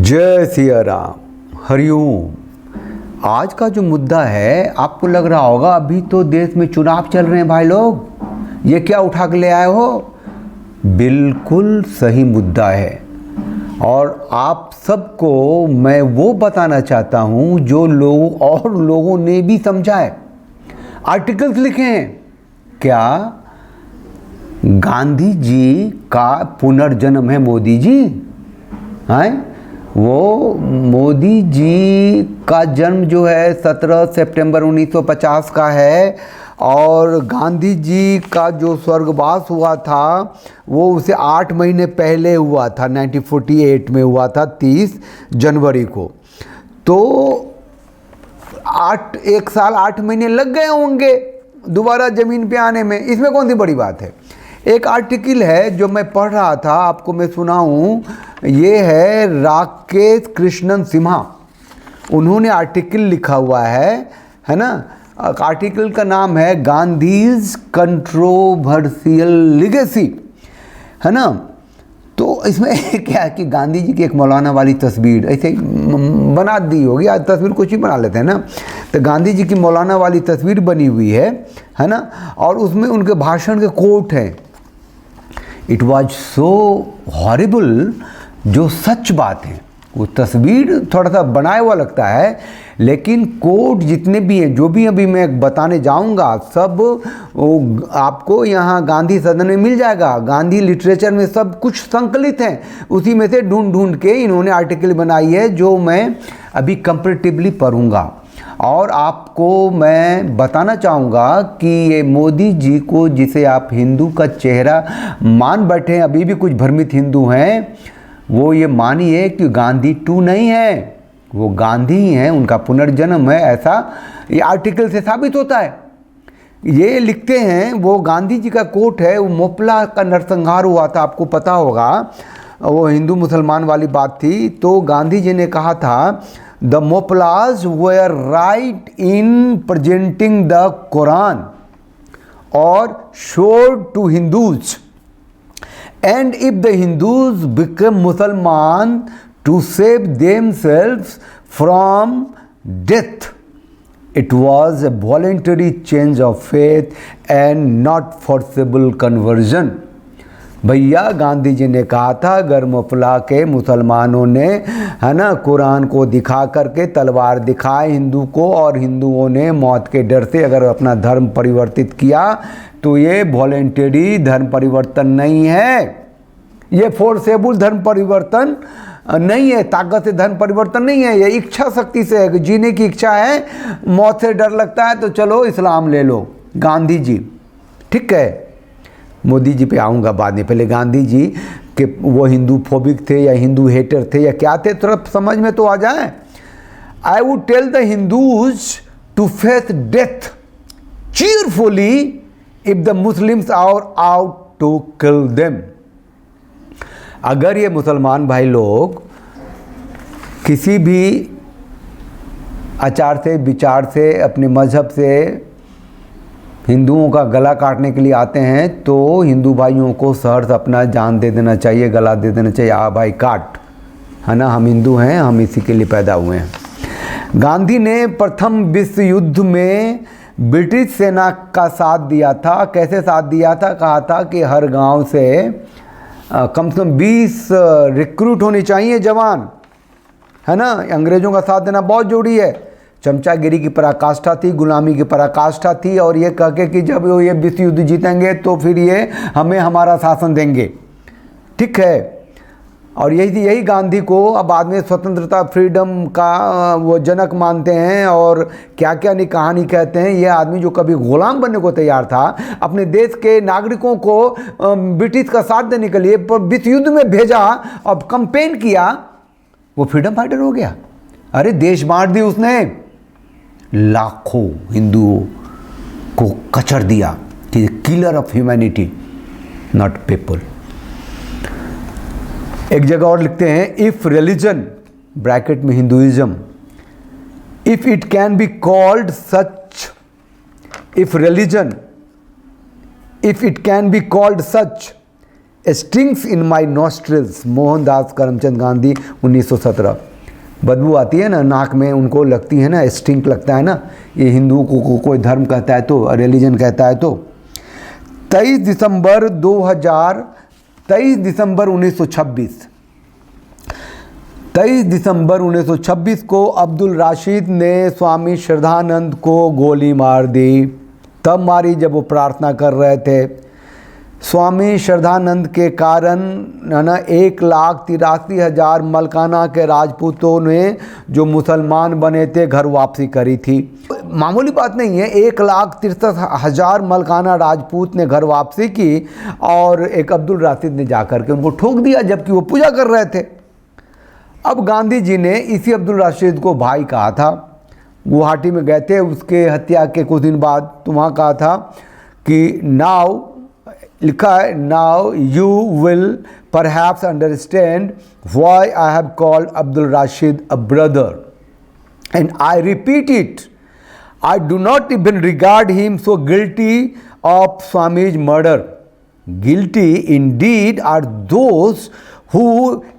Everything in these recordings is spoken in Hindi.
जय सिया राम, हरिओम। आज का जो मुद्दा है, आपको लग रहा होगा अभी तो देश में चुनाव चल रहे हैं भाई लोग, ये क्या उठा के ले आए हो। बिल्कुल सही मुद्दा है और आप सबको मैं वो बताना चाहता हूँ जो लोग और लोगों ने भी समझा है। आर्टिकल्स लिखे हैं क्या गांधी जी का पुनर्जन्म है मोदी जी हैं। वो मोदी जी का जन्म जो है 17 सितंबर 1950 का है और गांधी जी का जो स्वर्गवास हुआ था वो उसे 8 महीने पहले हुआ था, 1948 में हुआ था 30 जनवरी को। तो 1 साल 8 महीने लग गए होंगे दोबारा ज़मीन पे आने में, इसमें कौन सी बड़ी बात है। एक आर्टिकल है जो मैं पढ़ रहा था, आपको मैं सुनाऊं। ये है राकेश कृष्णन सिम्हा, उन्होंने आर्टिकल लिखा हुआ है ना। आर्टिकल का नाम है गांधीज कंट्रोवर्शियल लिगेसी, है ना। तो इसमें क्या है कि गांधी जी की एक मौलाना वाली तस्वीर ऐसे बना दी होगी, आज तस्वीर कुछ ही बना लेते हैं ना। तो गांधी जी की मौलाना वाली तस्वीर बनी हुई है ना। और उसमें उनके भाषण के कोट हैं। इट वॉज सो हॉरिबल, जो सच बात है। वो तस्वीर थोड़ा सा बनाया हुआ लगता है, लेकिन कोट जितने भी हैं, जो भी अभी मैं बताने जाऊंगा, सब आपको यहाँ गांधी सदन में मिल जाएगा। गांधी लिटरेचर में सब कुछ संकलित है, उसी में से ढूंढ ढूंढ के इन्होंने आर्टिकल बनाई है जो मैं अभी कंपैरेटिवली पढ़ूंगा। और आपको मैं बताना चाहूँगा कि ये मोदी जी को, जिसे आप हिंदू का चेहरा मान बैठे हैं, अभी भी कुछ भ्रमित हिंदू हैं, वो ये मानिए कि गांधी 2 नहीं है, वो गांधी ही हैं, उनका पुनर्जन्म है। ऐसा ये आर्टिकल से साबित होता है। ये लिखते हैं, वो गांधी जी का कोट है। वो मोपला का नरसंहार हुआ था, आपको पता होगा, वो हिंदू मुसलमान वाली बात थी। तो गांधी जी ने कहा था, the Moplahs were right in presenting the Quran और showed to Hindus, and if the Hindus become Musliman to save themselves from death, it was a voluntary change of faith and not forcible conversion। भैया गांधी जी ने कहा था, अगर मुफला के मुसलमानों ने, है ना, कुरान को दिखा करके तलवार दिखाए हिंदू को और हिंदुओं ने मौत के डर से अगर अपना धर्म परिवर्तित किया, तो ये वॉलेंटरी धर्म परिवर्तन नहीं है, ये फोर्सेबल धर्म परिवर्तन नहीं है, ताकत से धर्म परिवर्तन नहीं है, ये इच्छा शक्ति से है। जीने की इच्छा है, मौत से डर लगता है तो चलो इस्लाम ले लो। गांधी जी, ठीक है, मोदी जी पे आऊँगा बाद में, पहले गांधी जी के वो हिंदू फोबिक थे या हिंदू हेटर थे या क्या थे, थोड़ा समझ में तो आ जाए। I would tell the Hindus to face death cheerfully if the Muslims are out to kill them। अगर ये मुसलमान भाई लोग किसी भी आचार से, विचार से, अपने मज़हब से हिंदुओं का गला काटने के लिए आते हैं, तो हिंदू भाइयों को सहर्ष अपना जान दे देना चाहिए, गला दे देना चाहिए। आ भाई काट, है ना, हम हिंदू हैं, हम इसी के लिए पैदा हुए हैं। गांधी ने प्रथम विश्व युद्ध में ब्रिटिश सेना का साथ दिया था। कैसे साथ दिया था? कहा था कि हर गांव से कम से कम 20 रिक्रूट होने चाहिए जवान, है ना। अंग्रेज़ों का साथ देना बहुत जरूरी है। चमचागिरी की पराकाष्ठा थी, गुलामी की पराकाष्ठा थी, और ये कह के कि जब ये विश्व युद्ध जीतेंगे तो फिर ये हमें हमारा शासन देंगे, ठीक है। और यही गांधी को अब बाद में स्वतंत्रता, फ्रीडम का वो जनक मानते हैं और क्या क्या नहीं कहानी कहते हैं। ये आदमी जो कभी गुलाम बनने को तैयार था, अपने देश के नागरिकों को ब्रिटिश का साथ देने के लिए विश्व युद्ध में भेजा और कंपेन किया, वो फ्रीडम फाइटर हो गया। अरे देश बांट दी उसने, लाखों हिंदुओं को कचर दिया कि killer of humanity, not people. एक जगह और लिखते हैं, इफ रिलीजन, ब्रैकेट में Hinduism, if it can be called such, if religion, if it can be called such, stings in my nostrils, Mohandas Karamchand Gandhi 1917। बदबू आती है ना नाक में, उनको लगती है ना, स्टिंक लगता है ना, ये हिंदू को कोई धर्म कहता है तो, रिलीजन कहता है तो। 23 दिसंबर 1926, 23 दिसंबर 1926 को अब्दुल राशिद ने स्वामी श्रद्धानंद को गोली मार दी। तब मारी जब वो प्रार्थना कर रहे थे। स्वामी श्रद्धानंद के कारण है ना 1,83,000 मलकाना के राजपूतों ने जो मुसलमान बने थे घर वापसी करी थी। मामूली बात नहीं है, 1,63,000 मलकाना राजपूत ने घर वापसी की और एक अब्दुल राशिद ने जाकर के उनको ठोक दिया जबकि वो पूजा कर रहे थे। अब गांधी जी ने इसी अब्दुल राशिद को भाई कहा था, गुवाहाटी में गए थे उसके हत्या के कुछ दिन बाद, तो वहाँ कहा था कि नाउ, लिखा है, now you will perhaps understand why I have called Abdul Rashid a brother and I repeat it, I do not even regard him so guilty of Swami's murder. Guilty indeed are those who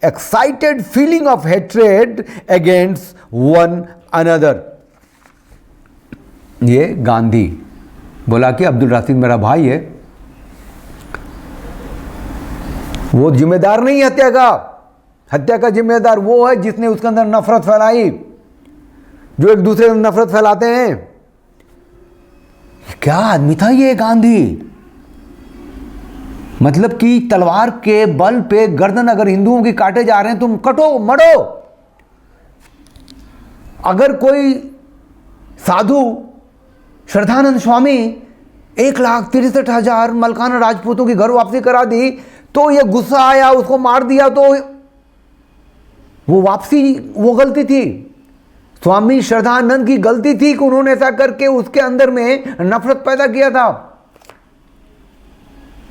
excited feeling of hatred against one another। ये गांधी बोला कि अब्दुल राशिद मेरा भाई है, वो जिम्मेदार नहीं हत्या का। हत्या का जिम्मेदार वो है जिसने उसके अंदर नफरत फैलाई, जो एक दूसरे में नफरत फैलाते हैं। क्या आदमी था ये गांधी, मतलब कि तलवार के बल पे गर्दन अगर हिंदुओं की काटे जा रहे हैं तुम कटो मरो। अगर कोई साधु श्रद्धानंद स्वामी 1,63,000 मलकाना राजपूतों की घर वापसी करा दी तो ये गुस्सा आया, उसको मार दिया, तो वो वापसी वो गलती थी, स्वामी श्रद्धानंद की गलती थी कि उन्होंने ऐसा करके उसके अंदर में नफरत पैदा किया था।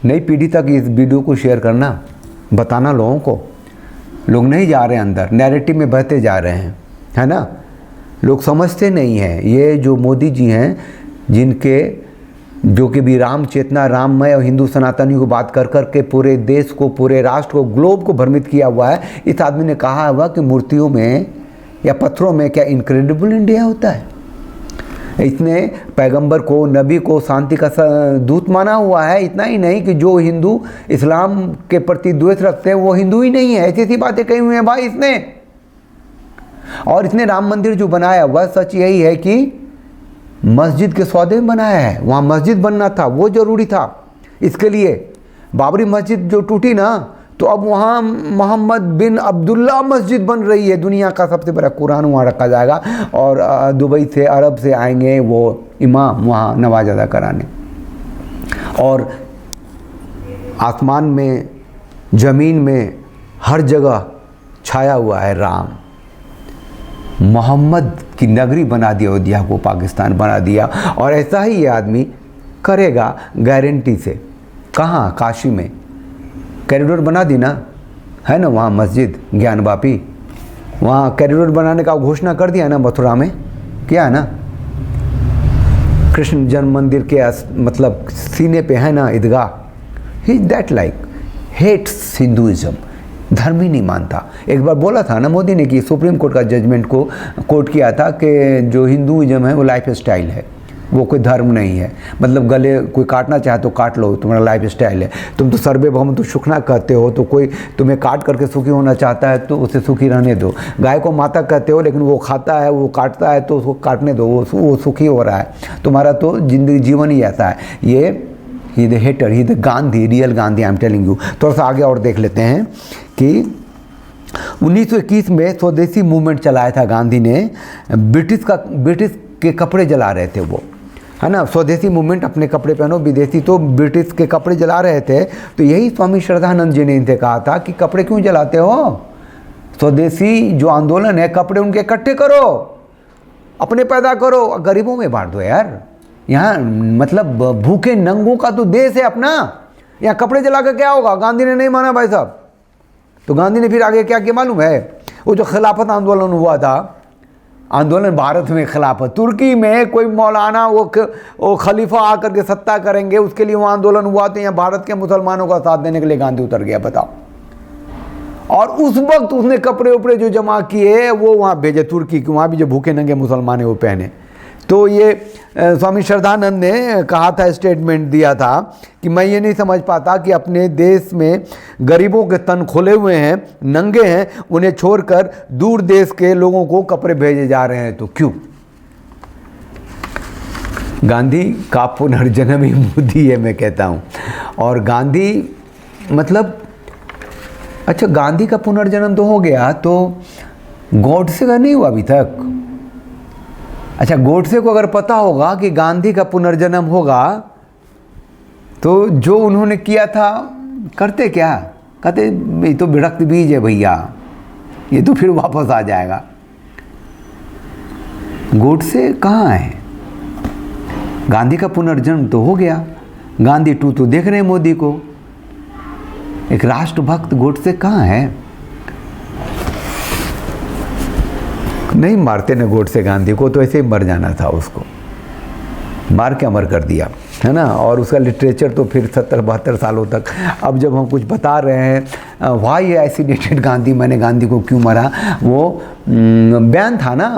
नई पीढ़ी तक इस वीडियो को शेयर करना, बताना लोगों को। लोग नहीं जा रहे अंदर, नैरेटिव में बहते जा रहे हैं, है ना। लोग समझते नहीं हैं। ये जो मोदी जी हैं, जिनके जो कि भी राम चेतना, राममय और हिंदू सनातनी को बात कर कर के पूरे देश को, पूरे राष्ट्र को, ग्लोब को भ्रमित किया हुआ है। इस आदमी ने कहा हुआ कि मूर्तियों में या पत्थरों में क्या इनक्रेडिबल इंडिया होता है। इसने पैगंबर को, नबी को शांति का दूत माना हुआ है। इतना ही नहीं कि जो हिंदू इस्लाम के प्रति द्वेष रखते हैं वो हिंदू ही नहीं है, ऐसी ऐसी बातें कही हुई हैं भाई इसने। और इसने राम मंदिर जो बनाया हुआ, सच यही है कि मस्जिद के सौदे में बनाया है। वहाँ मस्जिद बनना था, वो ज़रूरी था। इसके लिए बाबरी मस्जिद जो टूटी ना, तो अब वहाँ मोहम्मद बिन अब्दुल्ला मस्जिद बन रही है। दुनिया का सबसे बड़ा कुरान वहाँ रखा जाएगा और दुबई से, अरब से आएंगे वो इमाम वहाँ नमाज अदा कराने। और आसमान में, ज़मीन में, हर जगह छाया हुआ है राम। मोहम्मद की नगरी बना दिया अयोध्या को, पाकिस्तान बना दिया। और ऐसा ही ये आदमी करेगा गारंटी से। कहाँ? काशी में कॉरिडोर बना दी ना, है ना, वहाँ मस्जिद ज्ञानवापी, वहाँ कॉरिडोर बनाने का घोषणा कर दिया ना, मथुरा में किया है ना। कृष्ण जन्म मंदिर के मतलब सीने पे है ना ईदगाह। ही दैट लाइक हेट्स हिंदुइज्म, धर्म ही नहीं मानता। एक बार बोला था ना मोदी ने कि सुप्रीम कोर्ट का जजमेंट को कोट किया था कि जो हिंदुइज्म है वो लाइफ स्टाइल है, वो कोई धर्म नहीं है। मतलब गले कोई काटना चाहे तो काट लो, तुम्हारा लाइफ स्टाइल है। तुम तो सर्वभौम तो सुखना कहते हो, तो कोई तुम्हें काट करके सुखी होना चाहता है तो उसे सुखी रहने दो। गाय को माता कहते हो, लेकिन वो खाता है, वो काटता है तो उसको काटने दो, वो सुखी हो रहा है। तुम्हारा तो जिंदगी जीवन ही ऐसा है। ये ही द हेटर, ही the Gandhi, real Gandhi, I am telling you. थोड़ा सा आगे और देख लेते हैं कि 1921 में स्वदेशी मूवमेंट चलाया था गांधी ने। ब्रिटिश के कपड़े जला रहे थे वो, है ना। स्वदेशी मूवमेंट, अपने कपड़े पहनो, विदेशी तो ब्रिटिश के कपड़े जला रहे थे। तो यही स्वामी श्रद्धानंद जी ने इनसे कहा था कि कपड़े क्यों जलाते हो, स्वदेशी जो आंदोलन है, कपड़े उनके इकट्ठे करो, अपने पैदा करो, गरीबों में बांट दो यार। यहाँ मतलब भूखे नंगों का तो देश है अपना, यहाँ कपड़े जला कर क्या होगा। गांधी ने नहीं माना भाई साहब। तो गांधी ने फिर आगे क्या किया मालूम है, वो जो खिलाफत आंदोलन हुआ था आंदोलन भारत में खिलाफत, तुर्की में कोई मौलाना वो खलीफा आकर के सत्ता करेंगे, उसके लिए वो आंदोलन हुआ, तो यहाँ भारत के मुसलमानों का साथ देने के लिए गांधी उतर गया, बताओ। और उस वक्त उसने कपड़े उपड़े जो जमा किए वो वहाँ भेजे तुर्की के, वहाँ भी जो भूखे नंगे मुसलमान है वो पहने। तो ये स्वामी श्रद्धानंद ने कहा था, स्टेटमेंट दिया था कि मैं ये नहीं समझ पाता कि अपने देश में गरीबों के तन खुले हुए हैं, नंगे हैं, उन्हें छोड़कर दूर देश के लोगों को कपड़े भेजे जा रहे हैं, तो क्यों। गांधी का पुनर्जन्म ही मोदी है, मैं कहता हूँ। और गांधी मतलब, अच्छा गांधी का पुनर्जन्म तो हो गया, तो गॉडसे का नहीं हुआ अभी तक। अच्छा, गॉडसे को अगर पता होगा कि गांधी का पुनर्जन्म होगा तो जो उन्होंने किया था करते क्या, कहते ये तो विरक्त बीज है भैया, ये तो फिर वापस आ जाएगा। गॉडसे कहाँ है, गांधी का पुनर्जन्म तो हो गया, गांधी 2 तो देख रहे हैं मोदी को, एक राष्ट्रभक्त गॉडसे कहाँ है। नहीं मारते न गॉडसे गांधी को, तो ऐसे ही मर जाना था उसको, मार के अमर कर दिया, है ना। और उसका लिटरेचर तो फिर 70-72 सालों तक, अब जब हम कुछ बता रहे हैं वाई एसिनेटेड गांधी, मैंने गांधी को क्यों मारा, वो बयान था ना,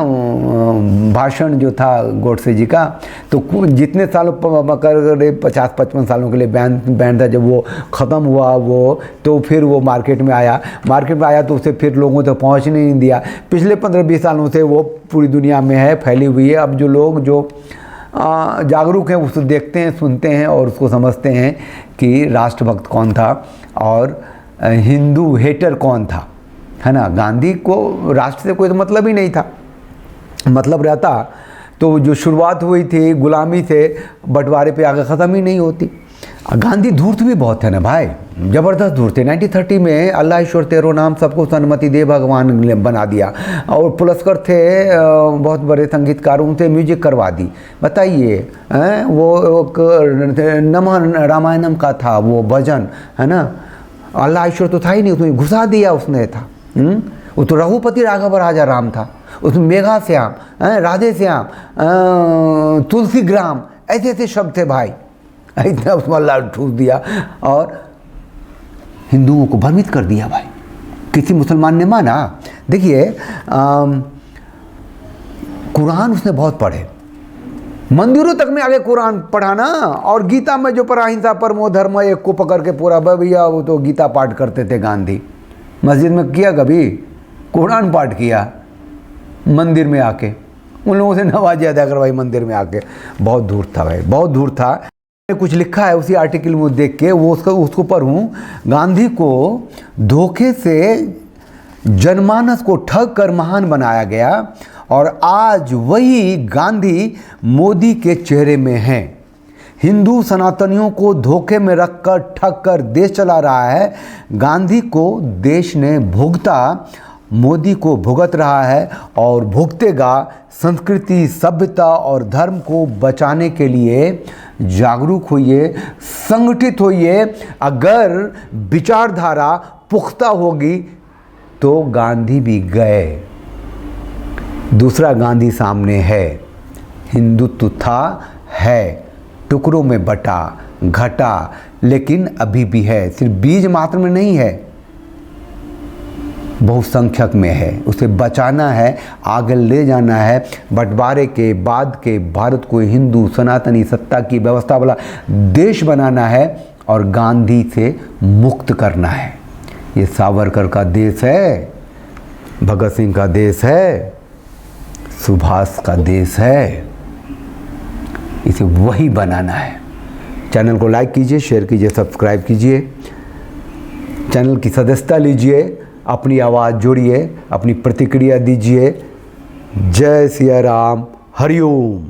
भाषण जो था गॉडसे जी का, तो जितने सालों कर 50-55 सालों के लिए बयान था, जब वो ख़त्म हुआ वो, तो फिर वो मार्केट में आया तो उसे फिर लोगों तक पहुँचने नहीं दिया। पिछले 15-20 सालों से वो पूरी दुनिया में है, फैली हुई है। अब जो लोग जो जागरूक हैं उसको देखते हैं, सुनते हैं और उसको समझते हैं कि राष्ट्रभक्त कौन था और हिंदू हेटर कौन था, है ना। गांधी को राष्ट्र से कोई तो मतलब ही नहीं था, मतलब रहता तो जो शुरुआत हुई थी गुलामी से बंटवारे पे आगे ख़त्म ही नहीं होती। गांधी धूर्त भी बहुत है ना भाई, ज़बरदस्त धूर्त थे। 1930 में अल्लाह ईश्वर तेरो नाम सबको सन्मति दे भगवान ने बना दिया, और पुरस्कार थे बहुत बड़े संगीतकारों से म्यूजिक करवा दी। बताइए वो नमः रामायणम का था वो भजन, है ना। अल्लाह ईश्वर तो था ही नहीं, उसमें घुसा दिया उसने था। वो तो रघुपति राघव राजा राम था, उसमें मेघा श्याम, राधे श्याम, तुलसी ग्राम, ऐसे ऐसे शब्द थे भाई, इतना उसमें अल्लाह ठूस दिया और हिंदुओं को भ्रमित कर दिया भाई। किसी मुसलमान ने माना। देखिए कुरान उसने बहुत पढ़े, मंदिरों तक में आगे कुरान पढ़ाना, और गीता में जो पढ़ा हिंसा परमो धर्म एक को पकड़ के पूरा भैया, वो तो गीता पाठ करते थे गांधी। मस्जिद में किया कभी, कुरान पाठ किया मंदिर में आके, उन लोगों से नवाजी अदा करवाई मंदिर में आके। बहुत दूर था भाई, बहुत दूर था। कुछ लिखा है उसी आर्टिकल में देख के, वो उसको पढ़ूं। गांधी को धोखे से जनमानस को ठग कर महान बनाया गया, और आज वही गांधी मोदी के चेहरे में है। हिंदू सनातनियों को धोखे में रखकर ठग कर देश चला रहा है। गांधी को देश ने भुगता, मोदी को भुगत रहा है और भुगतेगा। संस्कृति, सभ्यता और धर्म को बचाने के लिए जागरूक होइए, संगठित होइए। अगर विचारधारा पुख्ता होगी तो गांधी भी गए, दूसरा गांधी सामने है। हिंदुत्व था, है, टुकड़ों में बटा, घटा, लेकिन अभी भी है। सिर्फ बीज मात्र में नहीं है, बहुसंख्यक में है। उसे बचाना है, आगे ले जाना है। बंटवारे के बाद के भारत को हिंदू सनातनी सत्ता की व्यवस्था वाला देश बनाना है और गांधी से मुक्त करना है। ये सावरकर का देश है, भगत सिंह का देश है, सुभाष का देश है। इसे वही बनाना है। चैनल को लाइक कीजिए, शेयर कीजिए, सब्सक्राइब कीजिए, चैनल की सदस्यता लीजिए, अपनी आवाज़ जोड़िए, अपनी प्रतिक्रिया दीजिए। जय सिया राम, हरिओम।